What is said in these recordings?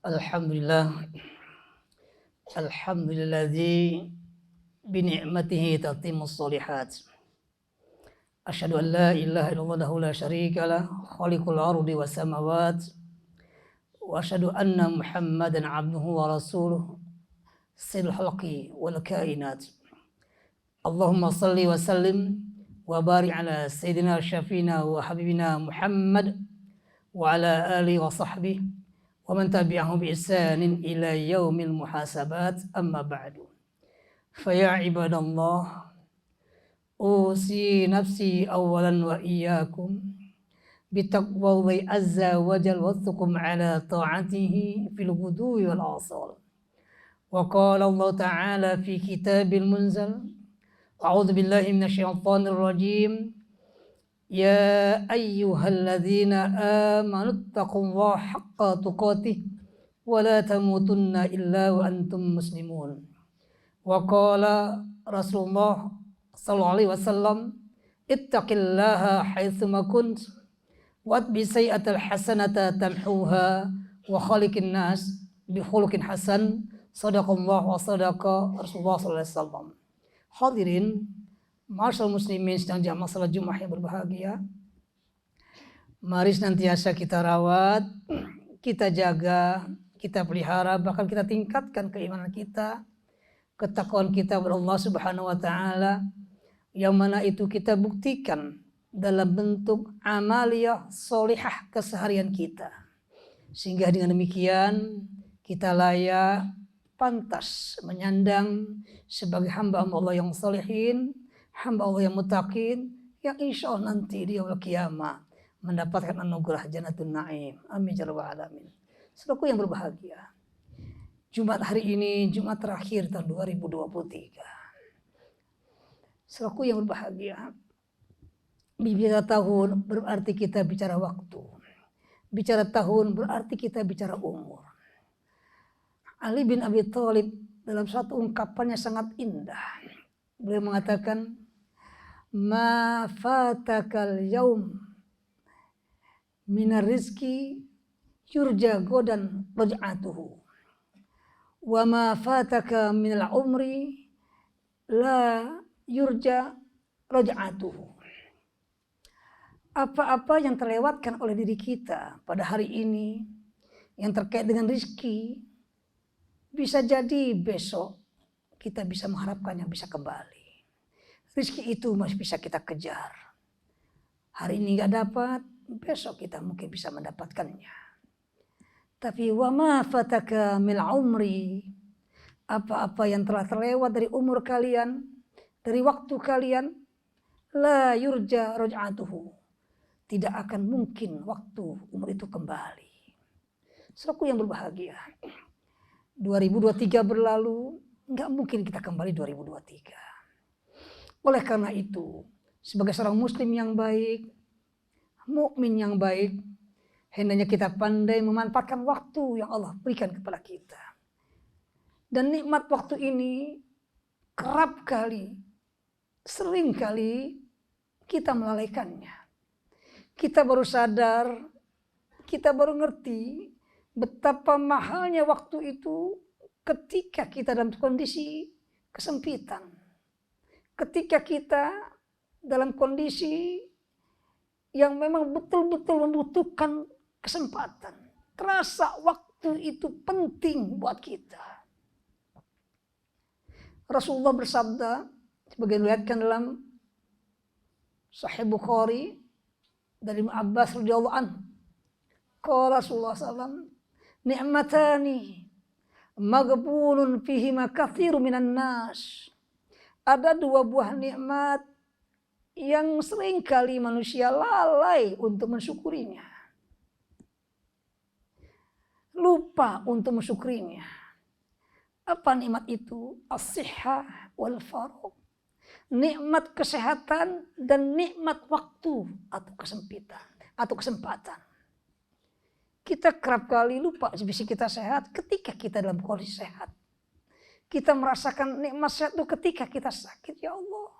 Alhamdulillah, alhamdulilladzi bi ni'matihi tatimmus sholihat. Asyhadu an la ilaha illallah wahdahu la syarikalah, khaliqul ardi was samawat. Wa asyhadu anna Muhammadan abduhu wa rasuluh, sayyidul khalqi wal kainat. Allahumma salli wa sallim wa barik ala sayyidina syafina wa habibina Muhammad wa ala alihi wa sahbihi wa man tabi'ahu bi ihsanin ila yaumil muhasabat, amma ba'du. Fa ya ibadallah, usi nafsi awalan wa iyyakum bitaqwallahi azza wa jalla wattaqum ala ta'atihi fil ghudwi wal asal. Wa qala Allah ta'ala fi kitabil munzal, a'udzu billahi minasyaitonir rajim. Ya ayyuhalladzina amanu taqullaha haqqa tuqatih wa la tamutunna illa wa antum muslimun. Wa qala Rasulullah sallallahu alaihi wasallam, ittaqillaha haitsu ma kunt wa atbi sayyi'atal hasanata tamhuha wa khaliqin nas bi khuluqin hasan. Shadaqallahu wa shadaqa Rasulullah sallallahu alaihi wasallam. Hadirin Ma'asyiral muslimin sedang jamaah salat Jumat yang berbahagia. Mari senantiasa kita rawat, kita jaga, kita pelihara, bahkan kita tingkatkan keimanan kita, ketakwaan kita kepada Allah Subhanahu wa taala, yang mana itu kita buktikan dalam bentuk amaliyah sholihah keseharian kita. Sehingga dengan demikian kita layak pantas menyandang sebagai hamba Allah yang sholihin, hamba Allah yang muttaqin, yang insya Allah nanti di yaumul qiyamah mendapatkan anugerah Jannatun Naim. Amin ya rabbal alamin. Saudaraku yang berbahagia, Jumat hari ini Jumat terakhir tahun 2023. Saudaraku yang berbahagia, bicara tahun berarti kita bicara waktu. Bicara tahun berarti kita bicara umur. Ali bin Abi Thalib dalam satu ungkapannya sangat indah. Beliau mengatakan, ma fatakal yaum minar rizki yurja godan raj'atuhu wa ma fataka minal umri la yurja raj'atuhu. Apa-apa yang terlewatkan oleh diri kita pada hari ini yang terkait dengan rizki, bisa jadi besok kita bisa mengharapkannya bisa kembali. Rizki itu masih bisa kita kejar. Hari ini gak dapat, besok kita mungkin bisa mendapatkannya. Tapi wa ma fataka mil umri, apa-apa yang telah terlewat dari umur kalian, dari waktu kalian, la yurja raj'atuhu, tidak akan mungkin waktu umur itu kembali. Saudaraku yang berbahagia, 2023 berlalu, gak mungkin kita kembali 2023. Oleh karena itu, sebagai seorang muslim yang baik, mukmin yang baik, hendaknya kita pandai memanfaatkan waktu yang Allah berikan kepada kita. Dan nikmat waktu ini kerap kali, sering kali kita melalaikannya. Kita baru sadar, kita baru ngerti betapa mahalnya waktu itu ketika kita dalam kondisi kesempitan. Ketika kita dalam kondisi yang memang betul-betul membutuhkan kesempatan. Terasa waktu itu penting buat kita. Rasulullah bersabda, sebagai diriwayatkan dalam Sahih Bukhari dari Ibnu Abbas radhiyallahu anhu. Qala Rasulullah SAW, ni'matani maghbunun fihima katsirun minan nas. Ada dua buah nikmat yang sering kali manusia lalai untuk mensyukurinya. Lupa untuk mensyukurinya. Apa nikmat itu? As-sihhah wal faragh. Nikmat kesehatan dan nikmat waktu atau kesempitan atau kesempatan. Kita kerap kali lupa sebisa kita sehat ketika kita dalam kondisi sehat. Kita merasakan nikmat sehat itu ketika kita sakit. Ya Allah,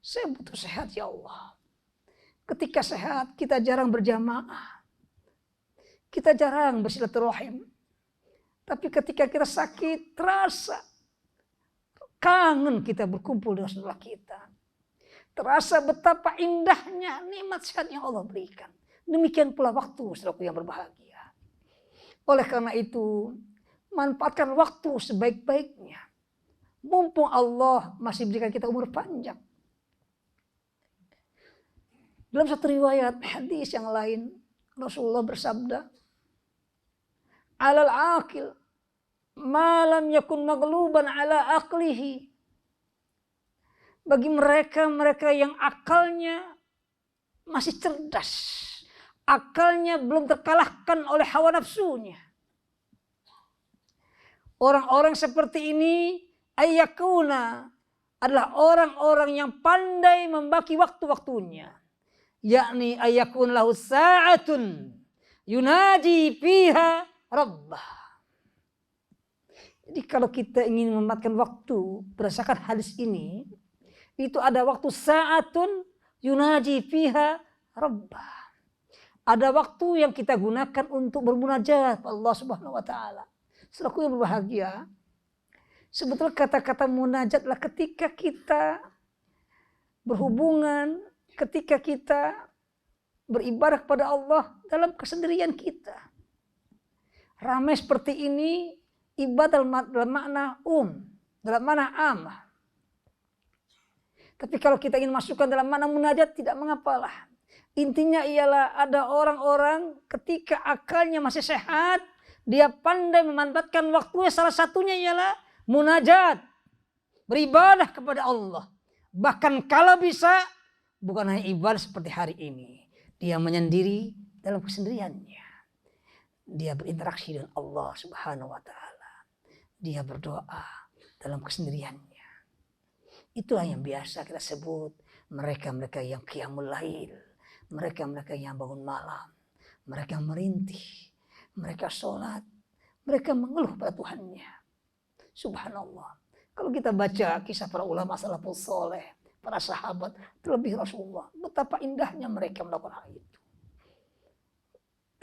saya butuh sehat ya Allah. Ketika sehat kita jarang berjamaah. Kita jarang bersilaturahim. Tapi ketika kita sakit, terasa kangen kita berkumpul dengan saudara kita. Terasa betapa indahnya nikmat sehat yang Allah berikan. Demikian pula waktu, saudaraku yang berbahagia. Oleh karena itu, manfaatkan waktu sebaik-baiknya. Mumpung Allah masih berikan kita umur panjang. Dalam satu riwayat hadis yang lain, Rasulullah bersabda, "Alal aqil ma lam yakun maghluban ala aqlihi." Bagi mereka yang akalnya masih cerdas, akalnya belum terkalahkan oleh hawa nafsunya. Orang-orang seperti ini ayyakuna adalah orang-orang yang pandai membagi waktu-waktunya. Yakni ayyakun lahu sa'atun yunaji fiha rabbah. Jadi kalau kita ingin memanfaatkan waktu berdasarkan hadis ini, itu ada waktu sa'atun yunaji fiha rabbah. Ada waktu yang kita gunakan untuk bermunajat Allah Subhanahu wa taala. Saudaraku yang berbahagia, sebetulnya kata-kata munajat adalah ketika kita berhubungan, ketika kita beribadah kepada Allah dalam kesendirian kita. Ramai seperti ini ibadah dalam makna dalam makna amah. Tapi kalau kita ingin masukkan dalam makna munajat, tidak mengapalah. Intinya ialah ada orang-orang ketika akalnya masih sehat, dia pandai memanfaatkan waktunya, salah satunya ialah munajat, beribadah kepada Allah. Bahkan kalau bisa, bukan hanya ibadah seperti hari ini. Dia menyendiri dalam kesendiriannya. Dia berinteraksi dengan Allah Subhanahu wa taala. Dia berdoa dalam kesendiriannya. Itulah yang biasa kita sebut mereka-mereka yang qiyamul lail, mereka-mereka yang bangun malam, mereka merintih, mereka sholat, mereka mengeluh pada Tuhannya. Subhanallah. Kalau kita baca kisah para ulama salafus saleh, para sahabat, terlebih Rasulullah, betapa indahnya mereka melakukan hal itu.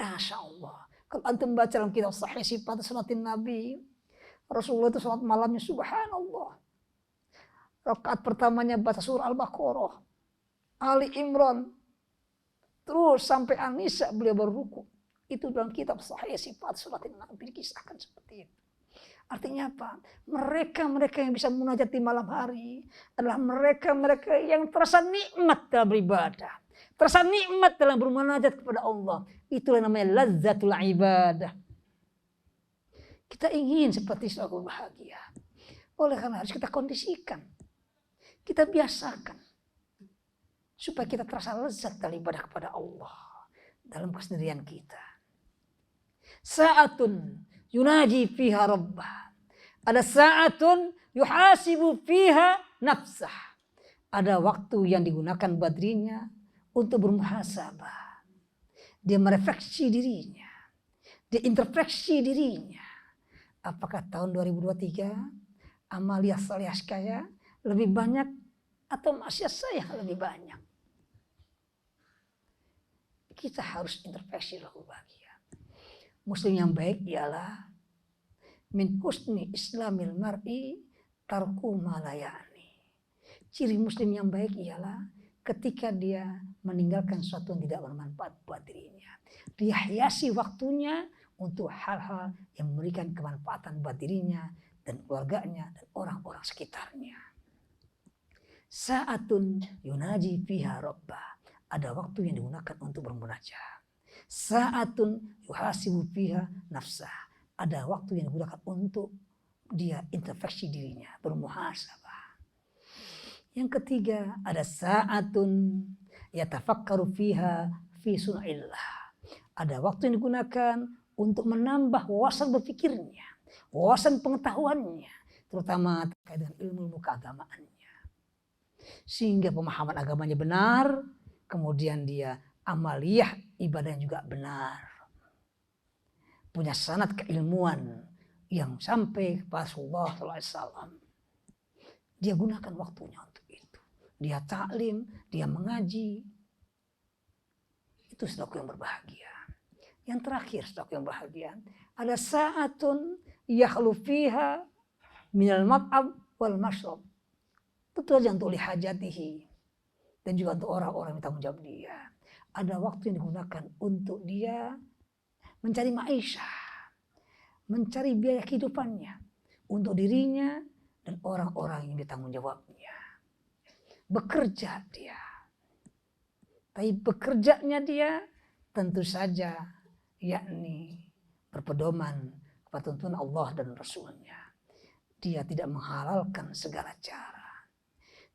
Masya Allah. Kalau antum baca dalam kitab Sahih Sifat Salatin Nabi, Rasulullah itu salat malamnya subhanallah. Rakaat pertamanya baca surah Al-Baqarah, Ali Imran, terus sampai An-Nisa beliau berruku. Itu dalam kitab Sahih Sifat Salatin Nabi dikisahkan seperti itu. Artinya apa? Mereka-mereka yang bisa munajat di malam hari adalah mereka-mereka yang terasa nikmat dalam beribadah, terasa nikmat dalam bermunajat kepada Allah. Itulah namanya lazzatul ibadah. Kita ingin seperti saudara bahagia. Oleh karena harus kita kondisikan, kita biasakan supaya kita terasa lezat dalam ibadah kepada Allah dalam kesendirian kita. Sa'atun yunaji fiha rabbah. Ada sa'atun yuhasibu fiha nafsah. Ada waktu yang digunakan buat dirinya untuk bermuhasabah. Dia merefleksi dirinya. Dia introspeksi dirinya. Apakah tahun 2023 amaliyah salihah saya lebih banyak atau maksiat saya lebih banyak? Kita harus introspeksi dulu bahagia. Muslim yang baik ialah min husni islamil mar'i tarku malayani. Ciri muslim yang baik ialah ketika dia meninggalkan sesuatu yang tidak bermanfaat buat dirinya. Dia hiasi waktunya untuk hal-hal yang memberikan kemanfaatan buat dirinya dan keluarganya dan orang-orang sekitarnya. Sa'atun yunaji fiha rabbah. Ada waktu yang digunakan untuk bermunajat. Sa'atun yuhasibu fiha nafsah. Ada waktu yang digunakan untuk dia introspeksi dirinya, bermuhasabah. Yang ketiga, ada sa'atun yatafakkaru fiha fi sun'illah. Ada waktu yang digunakan untuk menambah wawasan berpikirnya, wawasan pengetahuannya, terutama terkait dengan ilmu keagamaannya. Sehingga pemahaman agamanya benar, kemudian dia amaliyah ibadahnya juga benar. Punya sanad keilmuan yang sampai kepada Rasulullah SAW. Dia gunakan waktunya untuk itu. Dia taklim, dia mengaji. Itu saudaraku yang berbahagia. Yang terakhir, saudara yang bahagia, ada sa'atun yakhlu fiha minal mat'am wal mashrab. Tentu saja untuk lihajatihi dan juga untuk orang-orang yang tanggung jawab dia. Ada waktu yang digunakan untuk dia mencari maisha, mencari biaya kehidupannya untuk dirinya dan orang-orang yang ditanggung jawabnya. Bekerja dia. Tapi bekerjanya dia tentu saja yakni berpedoman kepada tuntunan Allah dan Rasulnya. Dia tidak menghalalkan segala cara.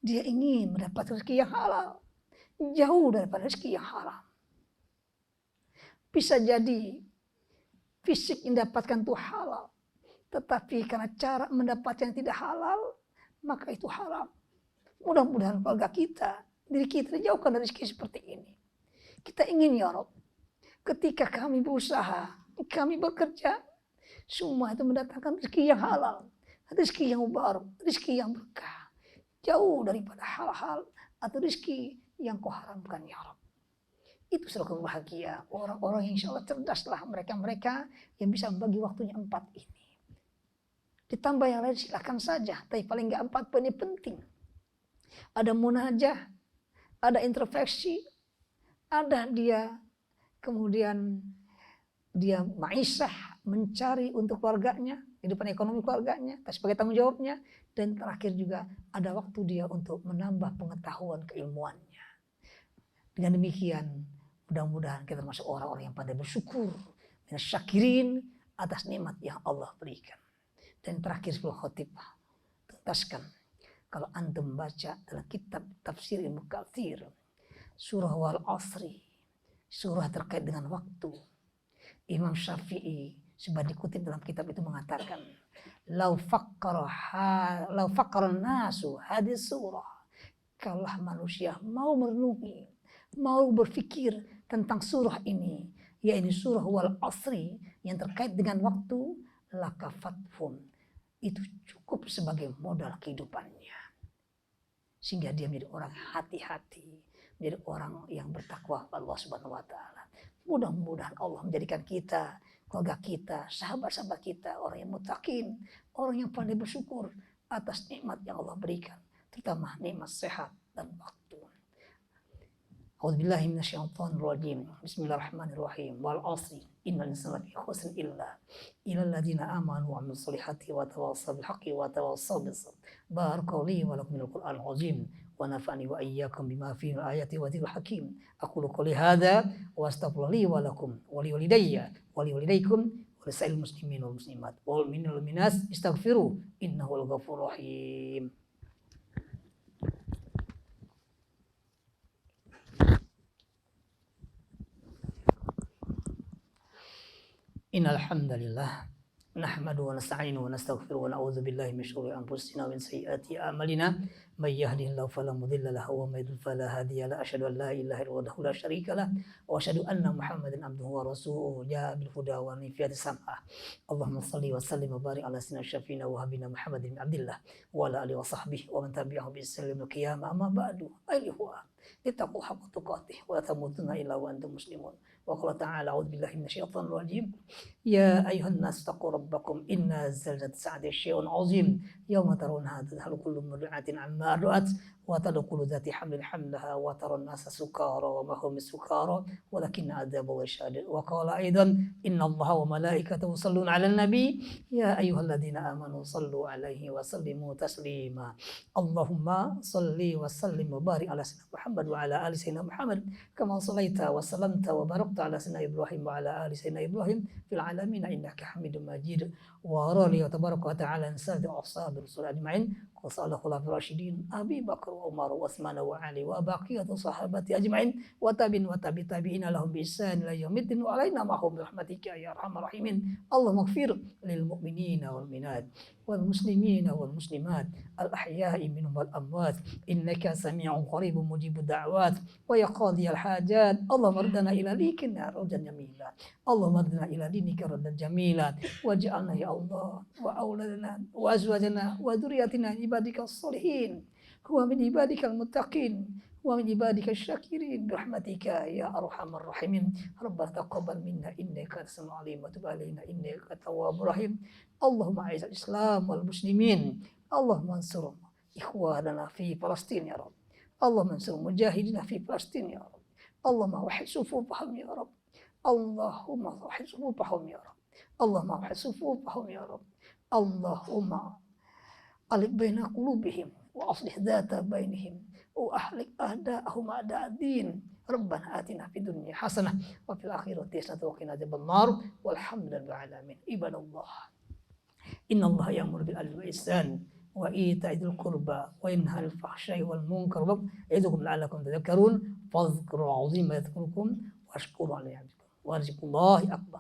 Dia ingin mendapat rezeki yang halal. Jauh daripada rezeki yang haram. Bisa jadi fisik yang dapatkan itu halal. Tetapi karena cara mendapatkan yang tidak halal, maka itu haram. Mudah-mudahan keluarga kita, diri kita dijauhkan dari rezeki seperti ini. Kita ingin ya Rabb, ketika kami berusaha, kami bekerja, semua itu mendatangkan rezeki yang halal, rezeki yang mubarak, rezeki yang berkah. Jauh daripada hal-hal atau rezeki yang kau haramkan ya Rabb. Itu selalu bahagia. Orang-orang yang insya Allah cerdaslah mereka-mereka yang bisa membagi waktunya 4 ini. Ditambah yang lain silakan saja. Tapi paling nggak 4 poin ini penting. Ada munajah, ada introspeksi, ada dia kemudian dia maisah mencari untuk keluarganya, kehidupan ekonomi keluarganya, sebagai tanggung jawabnya. Dan terakhir juga ada waktu dia untuk menambah pengetahuan keilmuannya. Dengan demikian mudah-mudahan kita termasuk orang-orang yang pandai bersyukur, minasyakirin atas nikmat yang Allah berikan. Dan terakhir sebelum khutbah, tuntaskan kalau antum baca dalam kitab tafsir Ibnu Katsir, surah Wal Asri, surah terkait dengan waktu. Imam Syafi'i sebagai dikutip dalam kitab itu mengatakan, lau faqqara nasu hadis surah. Kalau manusia mau merenungi, mau berpikir tentang surah ini, yaitu surah Wal Asri yang terkait dengan waktu, lakafathum, itu cukup sebagai modal kehidupannya. Sehingga dia menjadi orang hati-hati, menjadi orang yang bertakwa kepada Allah Subhanahu wa taala. Mudah-mudahan Allah menjadikan kita, keluarga kita, sahabat-sahabat kita orang yang muttaqin, orang yang pandai bersyukur atas nikmat yang Allah berikan, terutama nikmat sehat dan waktu. A'udzubillahi minasyaitonir rajim. Bismillahirrahmanirrahim. Wal 'asri innal insana lafi khusrin illa alladziina aamanu wa 'amilus solihati wa tawassaw bil haqqi wa tawassaw bis sabr. Barakallahu li wa lakum minal Qur'anil 'azim wa nafa'ani wa iyyakum bima fihi minal ayati wa dzikril hakim. Aqulu qouli hadza wa astaghfiru li wa lakum wa li walidayya wa li walidaykum wa lisa'il muslimin wal muslimat wal mu'minina wal mu'minat istaghfiru innahu al-ghafurur rahim. Innal hamdalillah nahmaduhu wa nasta'inuhu wa nastaghfiruhu wa na'udzu billahi min syururi anfusina wa min sayyiati a'malina may yahdihillahu fala mudilla lahu wa may yudlil fala hadiya lahu asyhadu an la ilaha illallah la syarika lahu wa asyhadu anna muhammadan abduhu wa rasuluhu jaa bil huda wa nifiyati sam'ah. Allahumma shalli wa sallim wa barik ala sayyidina syafina wa habibina Muhammadin bin Abdillah wa ala alihi wa sahbihi wa man tabi'ahu bi ihsan ila qiyamah. Amma ba'du, ayyuha ittaqu haqqa tuqatih wa la tamutunna illa wa antum muslimun. Wa qala ta'ala a'udzu billahi minasyaitonir rajim. Ya ayyuhan nas taqu rabbakum inna zalzalata sa'ati syai'un 'azim yauma tarawnaha tadhhalu kullu murdi'atin 'amma arda'at wa tad'u kullu dhati hamlin hamlaha wa taran nasa sukara wa ma hum bisukara walakinna 'adzaballahi syadid. Wa qala aidan innallaha wa malaikatahu yusholluna 'alan nabi ya ayyuhalladzina amanu shallu 'alaihi wa sallimu taslima. Allahumma shalli wa sallim wa barik ala sayyidina Muhammad wa ala ali sayyidina Muhammad kama shallaita wa sallamta wa barakta ala sayyidina Ibrahim wa ala ali sayyidina Ibrahim fil alamin innaka Hamidum Majid. Wa rali wa tabaraka wa ta'ala an sayyidi ashabi rasul ajma'in wa sallallahu alaihi rasyidin Abi Bakar wa Umar wa Utsman wa Ali wa baqiyatu sahabati ajma'in wa tabi'ina lahum bi ihsan ila yaumiddin wa alaina ma'hum bi rahmatika ya arhamar rahimin. Allahumma ighfir lil mu'minina wal mu'minat wal muslimina wal muslimat al ahya'i minhum wal amwat innaka sami'un qaribun mujibud da'wat wa ya qadiyal hajat. Allahumma ردنا إلى دينك ردا جميلا. اللهم ردنا إلى دينك ردا جميلا واجعلنا يا الله وأولادنا وأزواجنا وذرياتنا عبادك الصالحين هو من عبادك المتقين ومن عبادك الشاكرين برحمتك يا أرحم الراحمين. ربنا تقبل منا إنك أنت السميع العليم وتب علينا إنك التواب الرحيم. اللهم أعز الإسلام والمسلمين. اللهم انصر إخواننا في فلسطين يا رب. اللهم انصر مجاهدنا في فلسطين يا رب. اللهم وحد صفوفهم يا رب. اللهم وحد صفوفهم يا رب. اللهم وحد صفوفهم يا رب. اللهم ألف بين قلوبهم وأصلح ذات بينهم وأهلك أعداءهم أعداء الدين. ربنا آتنا في الدنيا حسنة وفي الآخرة حسنة وقنا عذاب النار والحمد لله رب العالمين. عباد الله إن الله يأمر بالعدل والإحسان وإيتاء ذي القربى وينهى عن الفحشاء والمنكر يعظكم لعلكم تذكرون. فاذكروا العظيم يذكركم واشكروا على نعمته ورزق الله أكبر.